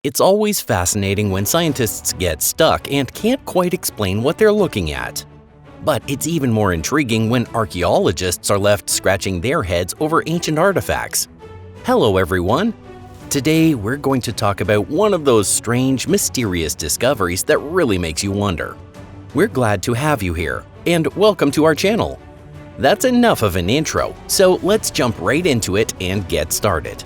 It's always fascinating when scientists get stuck and can't quite explain what they're looking at. But it's even more intriguing when archaeologists are left scratching their heads over ancient artifacts. Hello everyone! Today we're going to talk about one of those strange, mysterious discoveries that really makes you wonder. We're glad to have you here, and welcome to our channel. That's enough of an intro, so let's jump right into it and get started.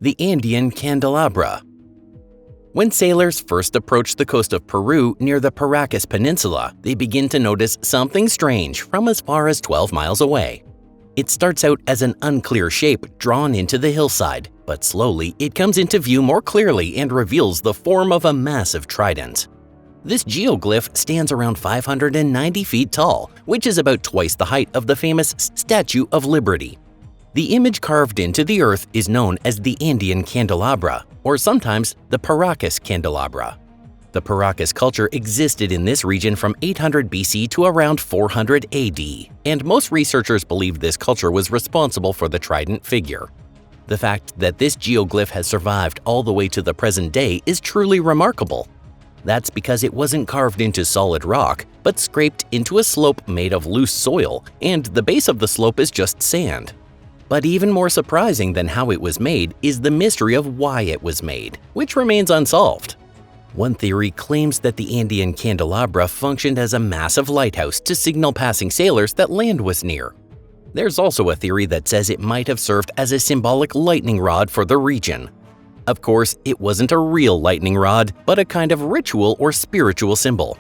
The Andian Candelabra. When sailors first approach the coast of Peru near the Paracas Peninsula, they begin to notice something strange from as far as 12 miles away. It starts out as an unclear shape drawn into the hillside, but slowly it comes into view more clearly and reveals the form of a massive trident. This geoglyph stands around 590 feet tall, which is about twice the height of the famous Statue of Liberty. The image carved into the earth is known as the Andean Candelabra, or sometimes the Paracas Candelabra. The Paracas culture existed in this region from 800 BC to around 400 AD, and most researchers believe this culture was responsible for the trident figure. The fact that this geoglyph has survived all the way to the present day is truly remarkable. That's because it wasn't carved into solid rock, but scraped into a slope made of loose soil, and the base of the slope is just sand. But even more surprising than how it was made is the mystery of why it was made, which remains unsolved. One theory claims that the Andean Candelabra functioned as a massive lighthouse to signal passing sailors that land was near. There's also a theory that says it might have served as a symbolic lightning rod for the region. Of course, it wasn't a real lightning rod, but a kind of ritual or spiritual symbol.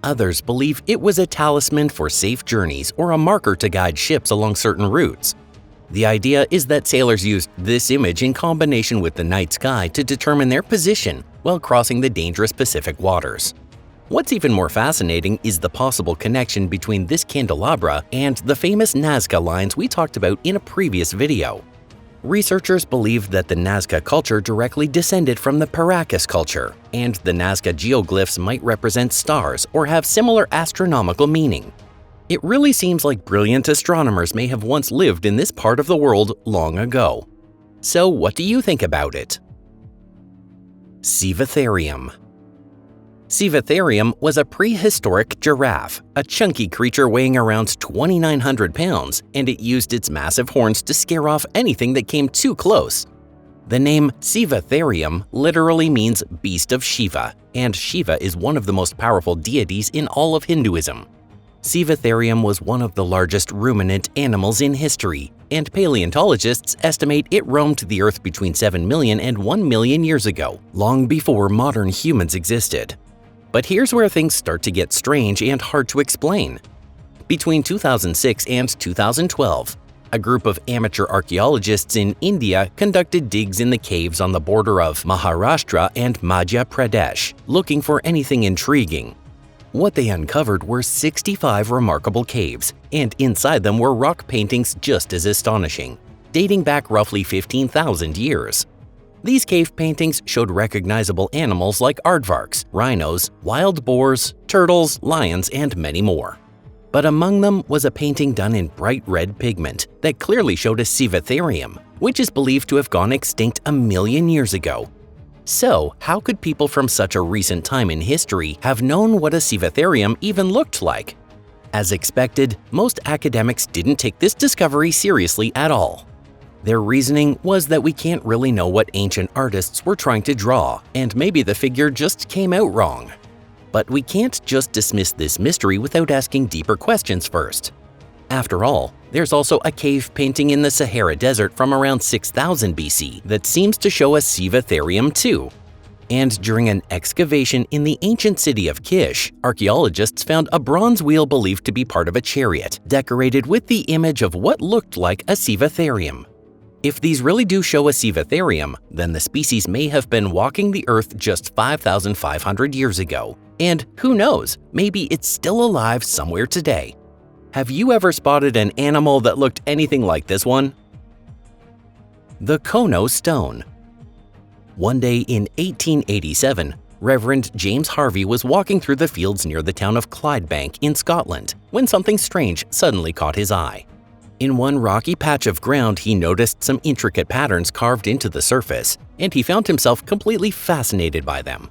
Others believe it was a talisman for safe journeys or a marker to guide ships along certain routes. The idea is that sailors used this image in combination with the night sky to determine their position while crossing the dangerous Pacific waters. What's even more fascinating is the possible connection between this candelabra and the famous Nazca lines we talked about in a previous video. Researchers believe that the Nazca culture directly descended from the Paracas culture, and the Nazca geoglyphs might represent stars or have similar astronomical meaning. It really seems like brilliant astronomers may have once lived in this part of the world long ago. So what do you think about it? Sivatherium. Sivatherium was a prehistoric giraffe, a chunky creature weighing around 2,900 pounds, and it used its massive horns to scare off anything that came too close. The name Sivatherium literally means beast of Shiva, and Shiva is one of the most powerful deities in all of Hinduism. Sivatherium was one of the largest ruminant animals in history, and paleontologists estimate it roamed the Earth between 7 million and 1 million years ago, long before modern humans existed. But here's where things start to get strange and hard to explain. Between 2006 and 2012, a group of amateur archaeologists in India conducted digs in the caves on the border of Maharashtra and Madhya Pradesh, looking for anything intriguing. What they uncovered were 65 remarkable caves, and inside them were rock paintings just as astonishing, dating back roughly 15,000 years. These cave paintings showed recognizable animals like aardvarks, rhinos, wild boars, turtles, lions, and many more. But among them was a painting done in bright red pigment that clearly showed a Sivatherium, which is believed to have gone extinct 1 million years ago. So, how could people from such a recent time in history have known what a Sivatherium even looked like? As expected, most academics didn't take this discovery seriously at all. Their reasoning was that we can't really know what ancient artists were trying to draw, and maybe the figure just came out wrong. But we can't just dismiss this mystery without asking deeper questions first. After all, there's also a cave painting in the Sahara Desert from around 6000 BC that seems to show a Sivatherium too. And during an excavation in the ancient city of Kish, archaeologists found a bronze wheel believed to be part of a chariot, decorated with the image of what looked like a Sivatherium. If these really do show a Sivatherium, then the species may have been walking the earth just 5,500 years ago. And who knows, maybe it's still alive somewhere today. Have you ever spotted an animal that looked anything like this one? The Cochno Stone. One day in 1887, Reverend James Harvey was walking through the fields near the town of Clydebank in Scotland when something strange suddenly caught his eye. In one rocky patch of ground, he noticed some intricate patterns carved into the surface, and he found himself completely fascinated by them.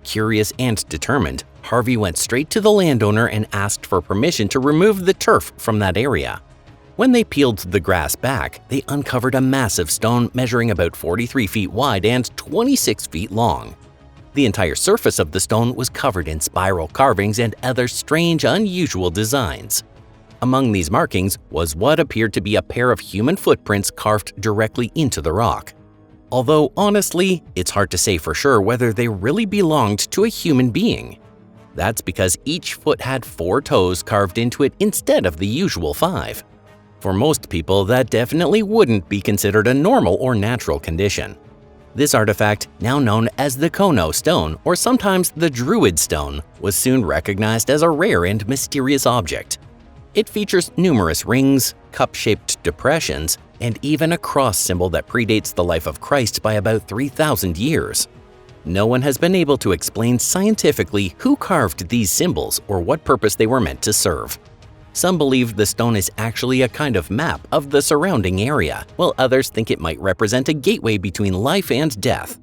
Curious and determined, Harvey went straight to the landowner and asked for permission to remove the turf from that area. When they peeled the grass back, they uncovered a massive stone measuring about 43 feet wide and 26 feet long. The entire surface of the stone was covered in spiral carvings and other strange, unusual designs. Among these markings was what appeared to be a pair of human footprints carved directly into the rock. Although, honestly, it's hard to say for sure whether they really belonged to a human being. That's because each foot had 4 toes carved into it instead of the usual 5. For most people, that definitely wouldn't be considered a normal or natural condition. This artifact, now known as the Cochno Stone or sometimes the Druid Stone, was soon recognized as a rare and mysterious object. It features numerous rings, cup-shaped depressions, and even a cross symbol that predates the life of Christ by about 3,000 years. No one has been able to explain scientifically who carved these symbols or what purpose they were meant to serve. Some believe the stone is actually a kind of map of the surrounding area, while others think it might represent a gateway between life and death.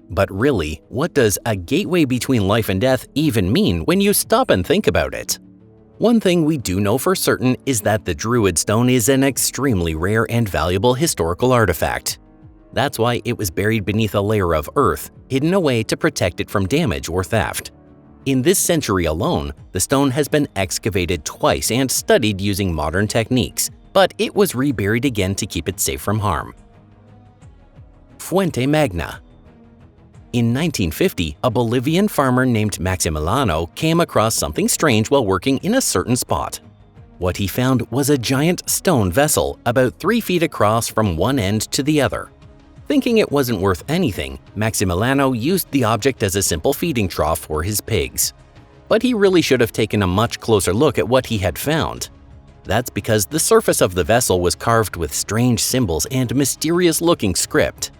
But really, what does a gateway between life and death even mean when you stop and think about it? One thing we do know for certain is that the Druid Stone is an extremely rare and valuable historical artifact. That's why it was buried beneath a layer of earth, hidden away to protect it from damage or theft. In this century alone, the stone has been excavated twice and studied using modern techniques, but it was reburied again to keep it safe from harm. Fuente Magna. In 1950, a Bolivian farmer named Maximiliano came across something strange while working in a certain spot. What he found was a giant stone vessel about 3 feet across from one end to the other. Thinking it wasn't worth anything, Maximiliano used the object as a simple feeding trough for his pigs. But he really should have taken a much closer look at what he had found. That's because the surface of the vessel was carved with strange symbols and mysterious-looking script.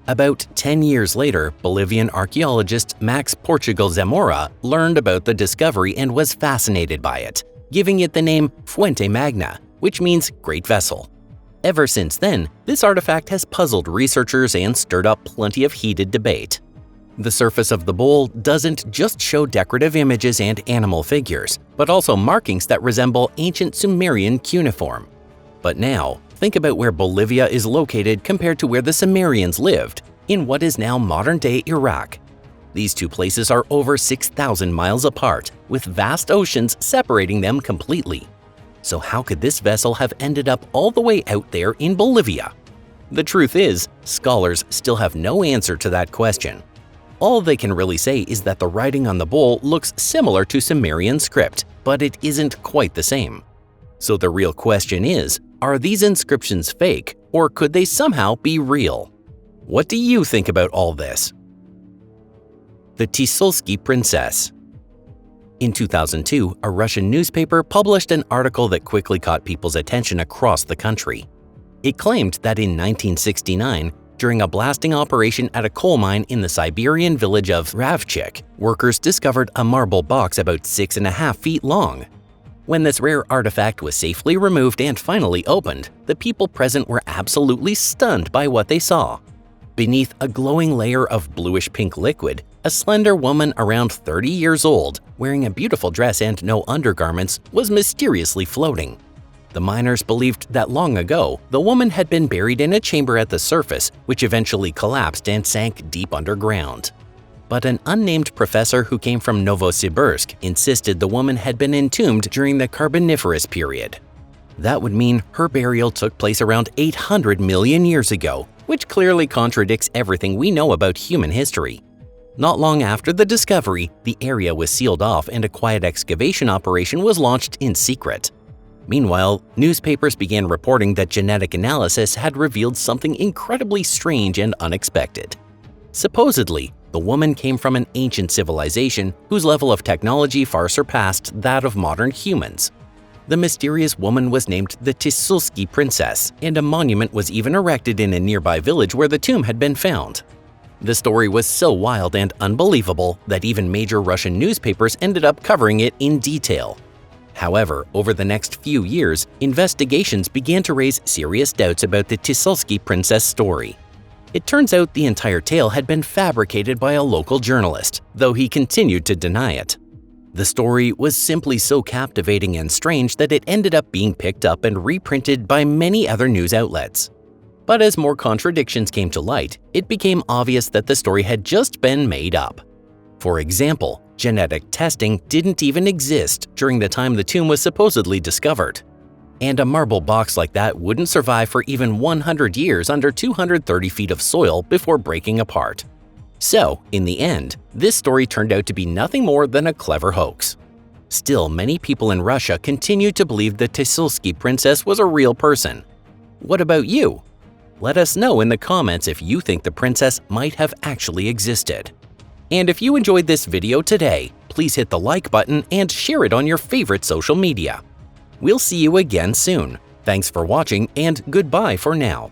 About 10 years later, Bolivian archaeologist Max Portugal Zamora learned about the discovery and was fascinated by it, giving it the name Fuente Magna, which means Great Vessel. Ever since then, this artifact has puzzled researchers and stirred up plenty of heated debate. The surface of the bowl doesn't just show decorative images and animal figures, but also markings that resemble ancient Sumerian cuneiform. But now, think about where Bolivia is located compared to where the Sumerians lived, in what is now modern-day Iraq. These two places are over 6,000 miles apart, with vast oceans separating them completely. So how could this vessel have ended up all the way out there in Bolivia? The truth is, scholars still have no answer to that question. All they can really say is that the writing on the bowl looks similar to Sumerian script, but it isn't quite the same. So the real question is, are these inscriptions fake, or could they somehow be real? What do you think about all this? The Tisulsky Princess. In 2002, a Russian newspaper published an article that quickly caught people's attention across the country. It claimed that in 1969, during a blasting operation at a coal mine in the Siberian village of Ravchik, workers discovered a marble box about 6.5 feet long. When this rare artifact was safely removed and finally opened, the people present were absolutely stunned by what they saw. Beneath a glowing layer of bluish-pink liquid, a slender woman around 30 years old, wearing a beautiful dress and no undergarments, was mysteriously floating. The miners believed that long ago, the woman had been buried in a chamber at the surface, which eventually collapsed and sank deep underground. But an unnamed professor who came from Novosibirsk insisted the woman had been entombed during the Carboniferous period. That would mean her burial took place around 800 million years ago, which clearly contradicts everything we know about human history. Not long after the discovery, the area was sealed off and a quiet excavation operation was launched in secret. Meanwhile, newspapers began reporting that genetic analysis had revealed something incredibly strange and unexpected. Supposedly, the woman came from an ancient civilization whose level of technology far surpassed that of modern humans. The mysterious woman was named the Tisulsky Princess, and a monument was even erected in a nearby village where the tomb had been found. The story was so wild and unbelievable that even major Russian newspapers ended up covering it in detail. However, over the next few years, investigations began to raise serious doubts about the Tisulsky Princess story. It turns out the entire tale had been fabricated by a local journalist, though he continued to deny it. The story was simply so captivating and strange that it ended up being picked up and reprinted by many other news outlets. But as more contradictions came to light, it became obvious that the story had just been made up. For example, genetic testing didn't even exist during the time the tomb was supposedly discovered. And a marble box like that wouldn't survive for even 100 years under 230 feet of soil before breaking apart. So, in the end, this story turned out to be nothing more than a clever hoax. Still, many people in Russia continue to believe the Tisulski Princess was a real person. What about you? Let us know in the comments if you think the princess might have actually existed. And if you enjoyed this video today, please hit the like button and share it on your favorite social media. We'll see you again soon. Thanks for watching and goodbye for now.